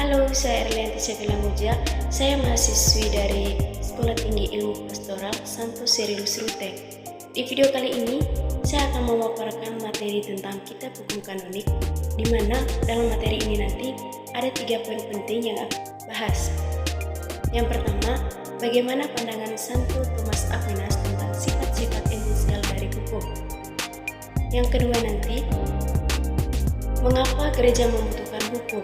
Halo, saya Erlianti Sepilamuja. Saya mahasiswi dari Sekolah Tinggi Ilmu Pastoral Santo Cyrillus Ruteng. Di video kali ini, saya akan memaparkan materi tentang kitab hukum kanonik, di mana dalam materi ini nanti ada 3 poin penting yang akan bahas. Yang pertama, bagaimana pandangan Santo Thomas Aquinas tentang sifat-sifat esensial dari hukum. Yang kedua nanti, mengapa gereja membutuhkan hukum.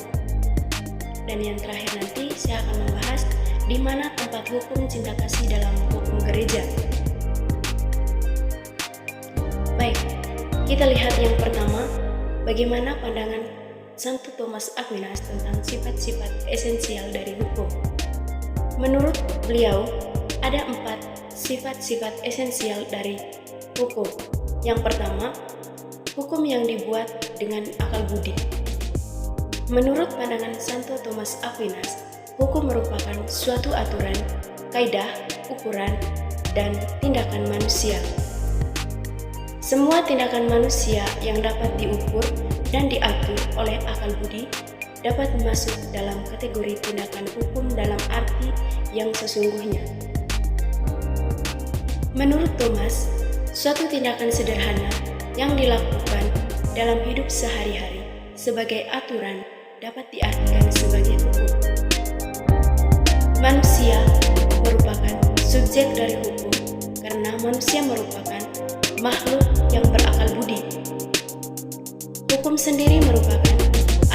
Dan yang terakhir nanti saya akan membahas di mana tempat hukum cinta kasih dalam hukum gereja. Baik, kita lihat yang pertama, bagaimana pandangan Santo Thomas Aquinas tentang sifat-sifat esensial dari hukum. Menurut beliau, ada 4 sifat-sifat esensial dari hukum. Yang pertama, hukum yang dibuat dengan akal budi. Menurut pandangan Santo Thomas Aquinas, hukum merupakan suatu aturan, kaidah, ukuran, dan tindakan manusia. Semua tindakan manusia yang dapat diukur dan diatur oleh akal budi dapat masuk dalam kategori tindakan hukum dalam arti yang sesungguhnya. Menurut Thomas, suatu tindakan sederhana yang dilakukan dalam hidup sehari-hari sebagai aturan dapat diartikan sebagai hukum. Manusia merupakan subjek dari hukum karena manusia merupakan makhluk yang berakal budi. Hukum sendiri merupakan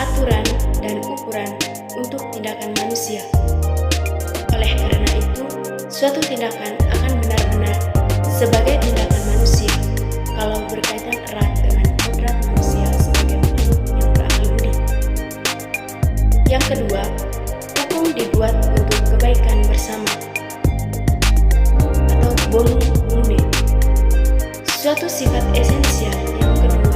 aturan dan ukuran untuk tindakan manusia. Oleh karena itu, suatu tindakan akan benar-benar sebagai tindakan manusia kalau berkaitan erat dengan kodrat manusia sebagai makhluk yang berakal budi. Yang kedua, hukum dibuat untuk kebaikan bersama atau bonum comune. Suatu sifat esensial yang kedua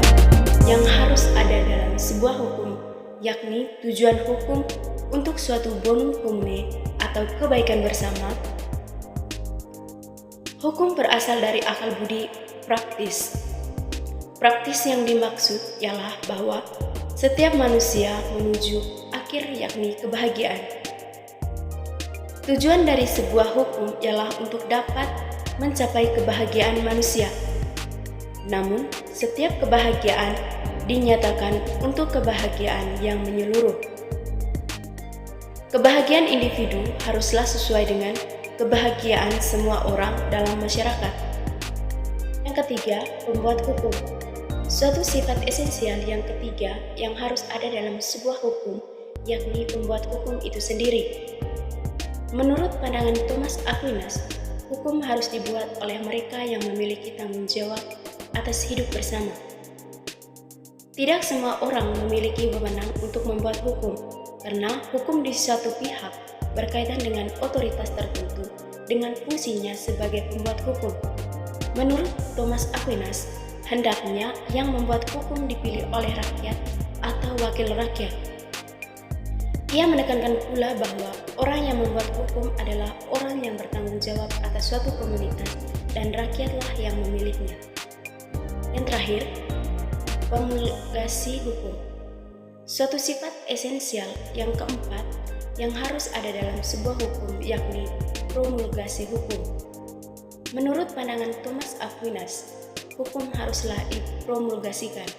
yang harus ada dalam sebuah hukum, yakni tujuan hukum untuk suatu bonum comune atau kebaikan bersama. Hukum berasal dari akal budi praktis. Praktis yang dimaksud ialah bahwa setiap manusia menuju akhir yakni kebahagiaan. Tujuan dari sebuah hukum ialah untuk dapat mencapai kebahagiaan manusia. Namun, setiap kebahagiaan dinyatakan untuk kebahagiaan yang menyeluruh. Kebahagiaan individu haruslah sesuai dengan kebahagiaan semua orang dalam masyarakat. Yang ketiga, pembuat hukum. Suatu sifat esensial yang ketiga yang harus ada dalam sebuah hukum, yakni pembuat hukum itu sendiri. Menurut pandangan Thomas Aquinas, hukum harus dibuat oleh mereka yang memiliki tanggung jawab atas hidup bersama. Tidak semua orang memiliki wewenang untuk membuat hukum, karena hukum di suatu pihak berkaitan dengan otoritas tertentu dengan fungsinya sebagai pembuat hukum. Menurut Thomas Aquinas, hendaknya yang membuat hukum dipilih oleh rakyat atau wakil rakyat. Ia menekankan pula bahwa orang yang membuat hukum adalah orang yang bertanggung jawab atas suatu komunitas dan rakyatlah yang memilihnya. Yang terakhir, promulgasi hukum. Suatu sifat esensial yang keempat yang harus ada dalam sebuah hukum yakni promulgasi hukum. Menurut pandangan Thomas Aquinas, hukum haruslah dipromulgasikan.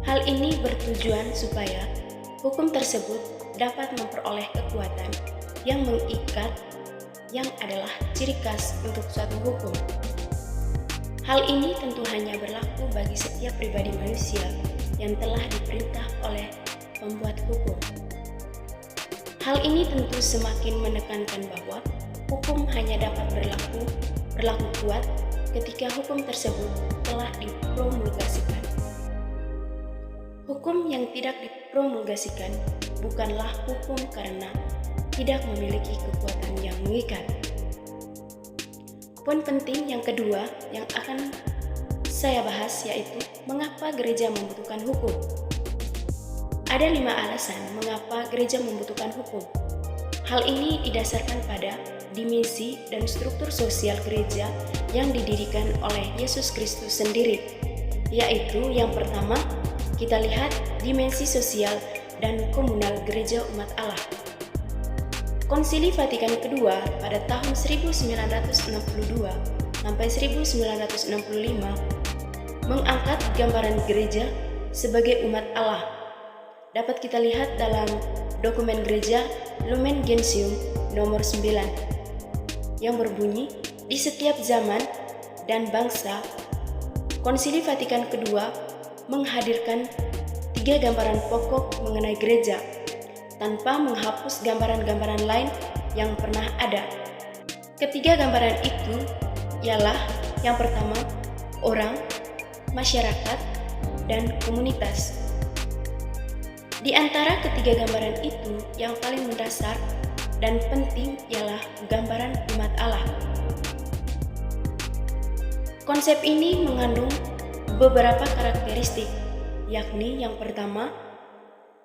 Hal ini bertujuan supaya hukum tersebut dapat memperoleh kekuatan yang mengikat yang adalah ciri khas untuk suatu hukum. Hal ini tentu hanya berlaku bagi setiap pribadi manusia yang telah diperintah oleh pembuat hukum. Hal ini tentu semakin menekankan bahwa hukum hanya dapat berlaku kuat ketika hukum tersebut telah dipromulgasikan. Hukum yang tidak dipromulgasikan bukanlah hukum karena tidak memiliki kekuatan yang mengikat. Poin penting yang kedua yang akan saya bahas yaitu mengapa gereja membutuhkan hukum. Ada 5 alasan mengapa gereja membutuhkan hukum. Hal ini didasarkan pada dimensi dan struktur sosial gereja yang didirikan oleh Yesus Kristus sendiri, yaitu yang pertama, kita lihat dimensi sosial dan komunal gereja umat Allah. Konsili Vatikan II pada tahun 1962 sampai 1965 mengangkat gambaran gereja sebagai umat Allah. Dapat kita lihat dalam dokumen gereja Lumen Gentium nomor 9 yang berbunyi, di setiap zaman dan bangsa, Konsili Vatikan II menghadirkan 3 gambaran pokok mengenai gereja tanpa menghapus gambaran-gambaran lain yang pernah ada. Ketiga gambaran itu ialah yang pertama, orang, masyarakat, dan komunitas. Di antara ketiga gambaran itu, yang paling mendasar dan penting ialah gambaran umat Allah. Konsep ini mengandung beberapa karakteristik, yakni yang pertama,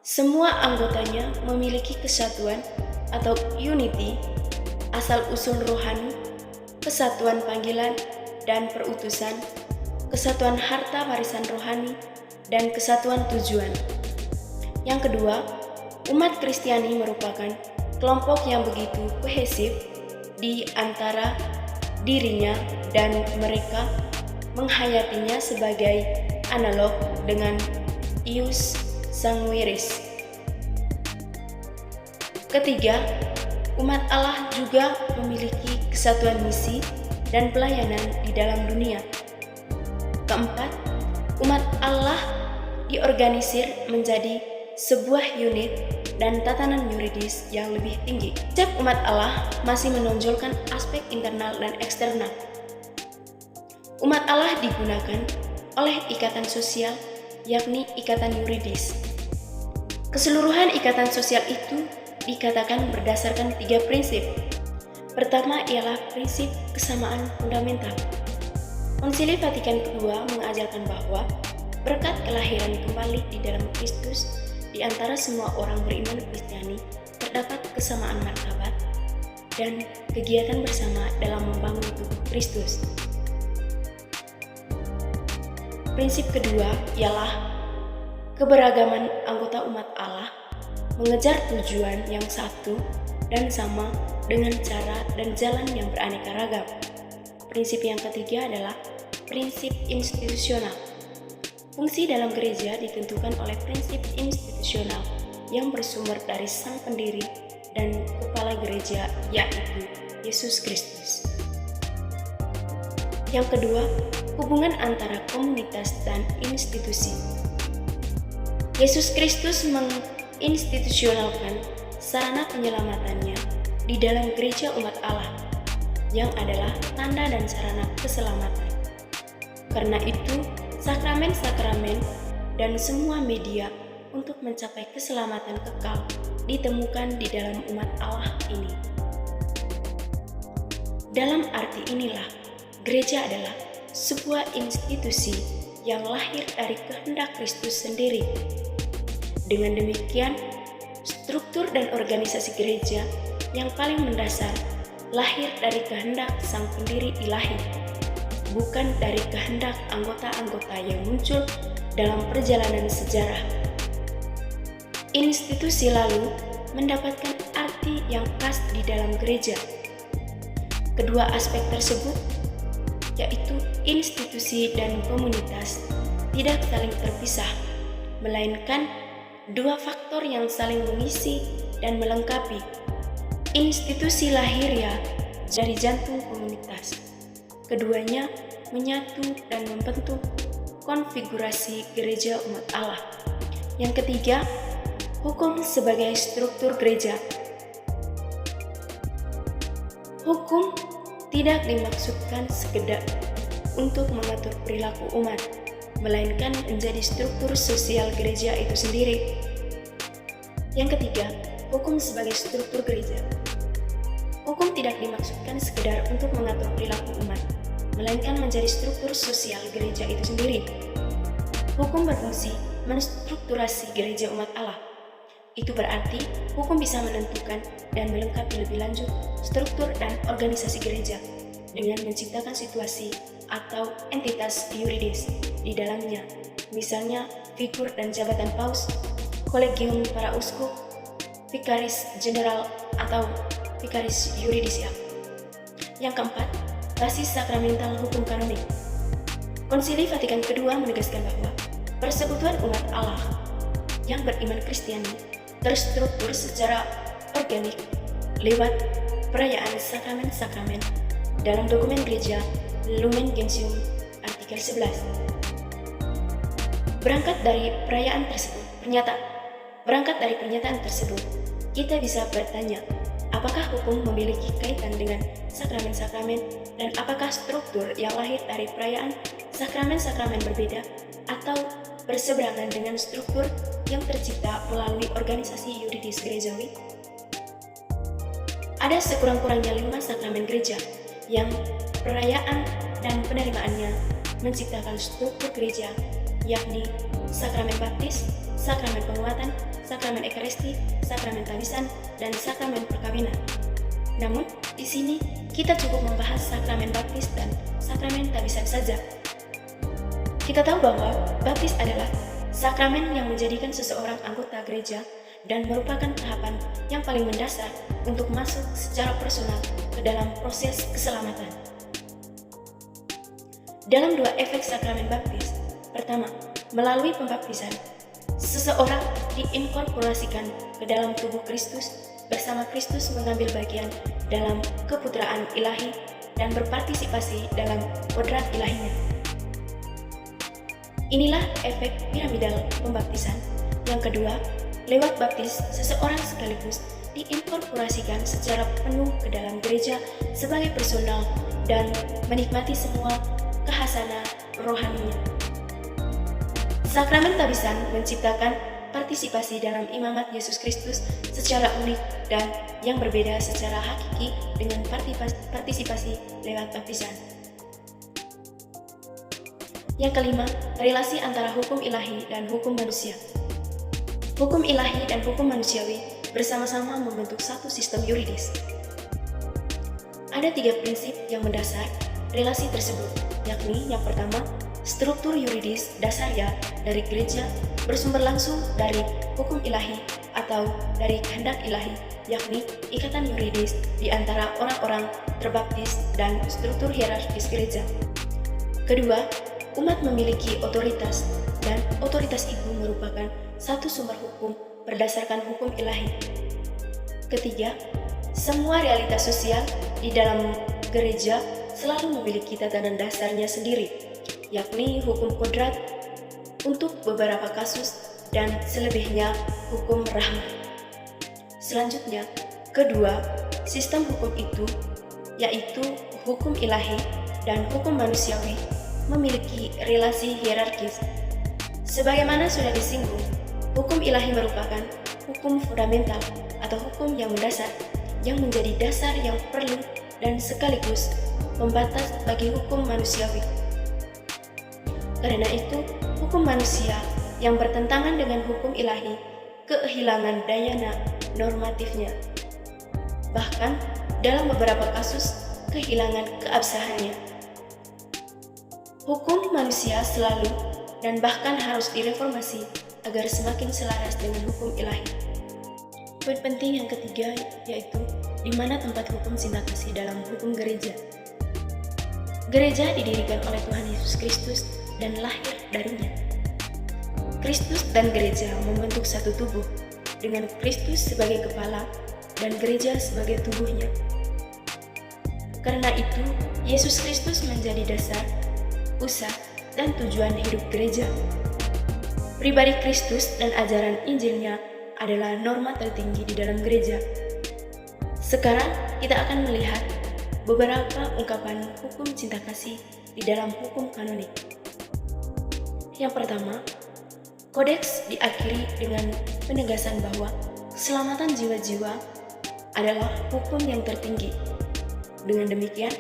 semua anggotanya memiliki kesatuan atau unity, asal-usul rohani, kesatuan panggilan dan perutusan, kesatuan harta warisan rohani, dan kesatuan tujuan. Yang kedua, umat Kristiani merupakan kelompok yang begitu kohesif di antara dirinya dan mereka menghayatinya sebagai analog dengan ius sanguinis. Ketiga, umat Allah juga memiliki kesatuan misi dan pelayanan di dalam dunia. Keempat, umat Allah diorganisir menjadi sebuah unit dan tatanan yuridis yang lebih tinggi. Konsep umat Allah masih menonjolkan aspek internal dan eksternal. Umat Allah digunakan oleh ikatan sosial, yakni ikatan yuridis. Keseluruhan ikatan sosial itu dikatakan berdasarkan 3 prinsip. Pertama ialah prinsip kesamaan fundamental. Konsili Vatikan II mengajarkan bahwa berkat kelahiran kembali di dalam Kristus, di antara semua orang beriman Kristiani terdapat kesamaan martabat dan kegiatan bersama dalam membangun tubuh Kristus. Prinsip kedua ialah keberagaman anggota umat Allah mengejar tujuan yang satu dan sama dengan cara dan jalan yang beraneka ragam. Prinsip yang ketiga adalah prinsip institusional. Fungsi dalam gereja ditentukan oleh prinsip institusional yang bersumber dari sang pendiri dan kepala gereja, yaitu Yesus Kristus. Yang kedua, hubungan antara komunitas dan institusi. Yesus Kristus menginstitusionalkan sarana penyelamatannya di dalam gereja umat Allah, yang adalah tanda dan sarana keselamatan. Karena itu, sakramen-sakramen dan semua media untuk mencapai keselamatan kekal ditemukan di dalam umat Allah ini. Dalam arti inilah, gereja adalah sebuah institusi yang lahir dari kehendak Kristus sendiri. Dengan demikian, struktur dan organisasi gereja yang paling mendasar lahir dari kehendak sang pendiri ilahi, bukan dari kehendak anggota-anggota yang muncul dalam perjalanan sejarah. Institusi lalu mendapatkan arti yang pas di dalam gereja. Kedua aspek tersebut, yaitu institusi dan komunitas, tidak saling terpisah, melainkan dua faktor yang saling mengisi dan melengkapi. Institusi lahiriah dari jantung komunitas. Keduanya menyatu dan membentuk konfigurasi gereja umat Allah. Yang ketiga, hukum sebagai struktur gereja. Hukum tidak dimaksudkan sekedar untuk mengatur perilaku umat, melainkan menjadi struktur sosial gereja itu sendiri. Yang ketiga, hukum sebagai struktur gereja. Hukum tidak dimaksudkan sekedar untuk mengatur perilaku umat, melainkan menjadi struktur sosial gereja itu sendiri. Hukum berfungsi menstrukturasi gereja umat Allah. Itu berarti hukum bisa menentukan dan melengkapi lebih lanjut struktur dan organisasi gereja dengan menciptakan situasi atau entitas yuridis di dalamnya, misalnya figur dan jabatan paus, Kolegium para uskup, Vicaris General atau Vicaris Juridisia. Yang keempat, basis sakramental hukum kanonik. Konsili Vatikan II menegaskan bahwa persekutuan umat Allah yang beriman Kristiani terstruktur secara organik lewat perayaan sakramen-sakramen dalam dokumen gereja Lumen Gentium artikel 11. Berangkat dari pernyataan tersebut, kita bisa bertanya, apakah hukum memiliki kaitan dengan sakramen-sakramen dan apakah struktur yang lahir dari perayaan sakramen-sakramen berbeda atau berseberangan dengan struktur yang tercipta melalui organisasi yuridis gerejawi? Ada sekurang-kurangnya 5 sakramen gereja yang perayaan dan penerimaannya menciptakan struktur gereja, yakni sakramen baptis, sakramen penguatan, sakramen ekaristi, sakramen tabisan, dan sakramen perkawinan. Namun, di sini kita cukup membahas sakramen baptis dan sakramen tabisan saja. Kita tahu bahwa baptis adalah sakramen yang menjadikan seseorang anggota gereja dan merupakan tahapan yang paling mendasar untuk masuk secara personal ke dalam proses keselamatan. Dalam 2 efek sakramen baptis, pertama, melalui pembaptisan, seseorang diinkorporasikan ke dalam tubuh Kristus bersama Kristus mengambil bagian dalam keputraan ilahi dan berpartisipasi dalam kodrat ilahinya. Inilah efek piramidal pembaptisan. Yang kedua, lewat baptis, seseorang sekaligus diinkorporasikan secara penuh ke dalam gereja sebagai personal dan menikmati semua kehasana rohaninya. Sakramen tabisan menciptakan partisipasi dalam imamat Yesus Kristus secara unik dan yang berbeda secara hakiki dengan partisipasi lewat baptisan. Yang kelima, relasi antara hukum ilahi dan hukum manusia. Hukum ilahi dan hukum manusiawi bersama-sama membentuk satu sistem yuridis. Ada 3 prinsip yang mendasar relasi tersebut, yakni yang pertama, struktur yuridis dasarnya dari gereja bersumber langsung dari hukum ilahi atau dari kehendak ilahi, yakni ikatan yuridis di antara orang-orang terbaptis dan struktur hierarkis gereja. Kedua, umat memiliki otoritas dan otoritas itu merupakan satu sumber hukum berdasarkan hukum ilahi. Ketiga, semua realitas sosial di dalam gereja selalu memiliki tatanan dasarnya sendiri, yakni hukum kodrat untuk beberapa kasus dan selebihnya hukum rahmat. Selanjutnya, kedua, sistem hukum itu, yaitu hukum ilahi dan hukum manusiawi, memiliki relasi hierarkis. Sebagaimana sudah disinggung, hukum ilahi merupakan hukum fundamental atau hukum yang mendasar, yang menjadi dasar yang perlu dan sekaligus pembatas bagi hukum manusiawi. Karena itu, hukum manusia yang bertentangan dengan hukum ilahi kehilangan daya normatifnya. Bahkan, dalam beberapa kasus, kehilangan keabsahannya. Hukum manusia selalu dan bahkan harus direformasi agar semakin selaras dengan hukum ilahi. Poin penting yang ketiga yaitu di mana tempat hukum cinta kasih dalam hukum gereja. Gereja didirikan oleh Tuhan Yesus Kristus dan lahir darinya. Kristus dan gereja membentuk satu tubuh dengan Kristus sebagai kepala dan gereja sebagai tubuhnya. Karena itu, Yesus Kristus menjadi dasar, pusat, dan tujuan hidup gereja. Pribadi Kristus dan ajaran Injilnya adalah norma tertinggi di dalam gereja. Sekarang kita akan melihat beberapa ungkapan hukum cinta kasih di dalam hukum kanonik. Yang pertama, kodeks diakhiri dengan penegasan bahwa keselamatan jiwa-jiwa adalah hukum yang tertinggi. Dengan demikian,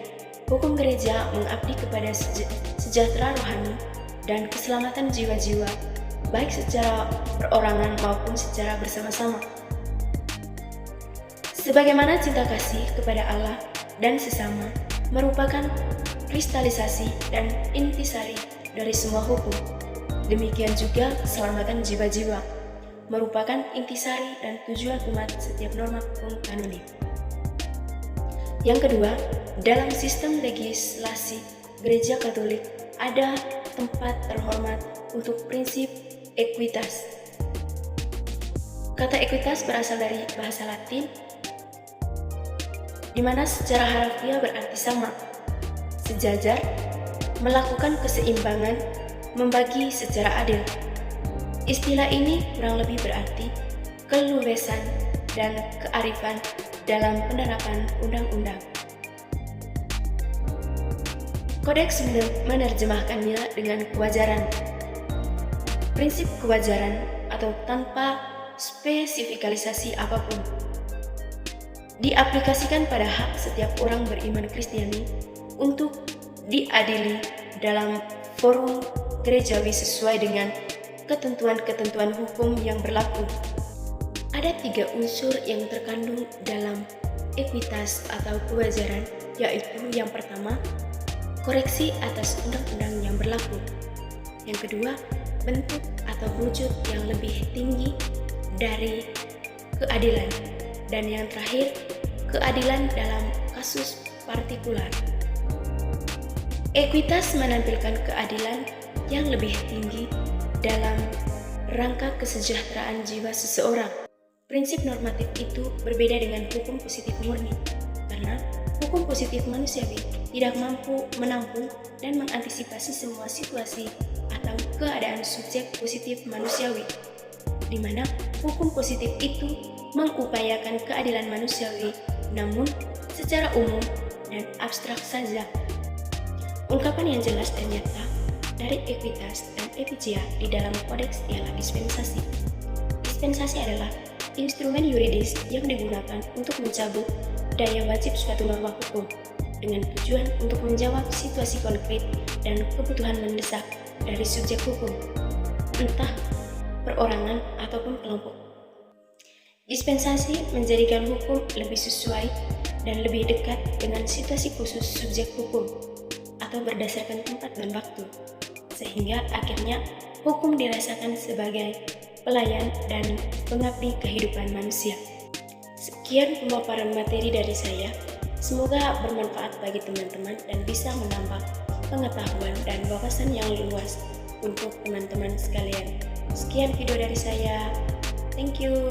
hukum gereja mengabdi kepada sejahtera rohani dan keselamatan jiwa-jiwa, baik secara perorangan maupun secara bersama-sama. Sebagaimana cinta kasih kepada Allah dan sesama merupakan kristalisasi dan intisari dari semua hukum, demikian juga keselamatan jiwa-jiwa merupakan intisari dan tujuan umat setiap norma hukum kanonik. Yang kedua, dalam sistem legislasi Gereja Katolik ada tempat terhormat untuk prinsip ekuitas. Kata ekuitas berasal dari bahasa Latin, di mana secara harfiah berarti sama, sejajar, melakukan keseimbangan, membagi secara adil. Istilah ini kurang lebih berarti kelulesan dan kearifan dalam penerapan undang-undang. Kodeks menerjemahkannya dengan kewajaran. Prinsip kewajaran atau tanpa spesifikalisasi apapun diaplikasikan pada hak setiap orang beriman Kristiani untuk diadili dalam forum gerejawi sesuai dengan ketentuan-ketentuan hukum yang berlaku. Ada 3 unsur yang terkandung dalam ekuitas atau kewajaran, yaitu yang pertama, koreksi atas undang-undang yang berlaku. Yang kedua, bentuk atau wujud yang lebih tinggi dari keadilan. Dan yang terakhir, keadilan dalam kasus partikular. Ekuitas menampilkan keadilan yang lebih tinggi dalam rangka kesejahteraan jiwa seseorang. Prinsip normatif itu berbeda dengan hukum positif murni, karena hukum positif manusiawi tidak mampu menampung dan mengantisipasi semua situasi atau keadaan subjek positif manusiawi, di mana hukum positif itu mengupayakan keadilan manusiawi, namun secara umum dan abstrak saja. Ungkapan yang jelas ternyata dari ekuitas dan epicia di dalam kodeks ialah dispensasi. Dispensasi adalah instrumen yuridis yang digunakan untuk mencabut daya wajib suatu norma hukum dengan tujuan untuk menjawab situasi konkret dan kebutuhan mendesak dari subjek hukum, entah perorangan ataupun kelompok. Dispensasi menjadikan hukum lebih sesuai dan lebih dekat dengan situasi khusus subjek hukum atau berdasarkan tempat dan waktu, sehingga akhirnya hukum dirasakan sebagai pelayan dan pengabdi kehidupan manusia. Sekian pemaparan materi dari saya. Semoga bermanfaat bagi teman-teman dan bisa menambah pengetahuan dan wawasan yang luas untuk teman-teman sekalian. Sekian video dari saya. Thank you.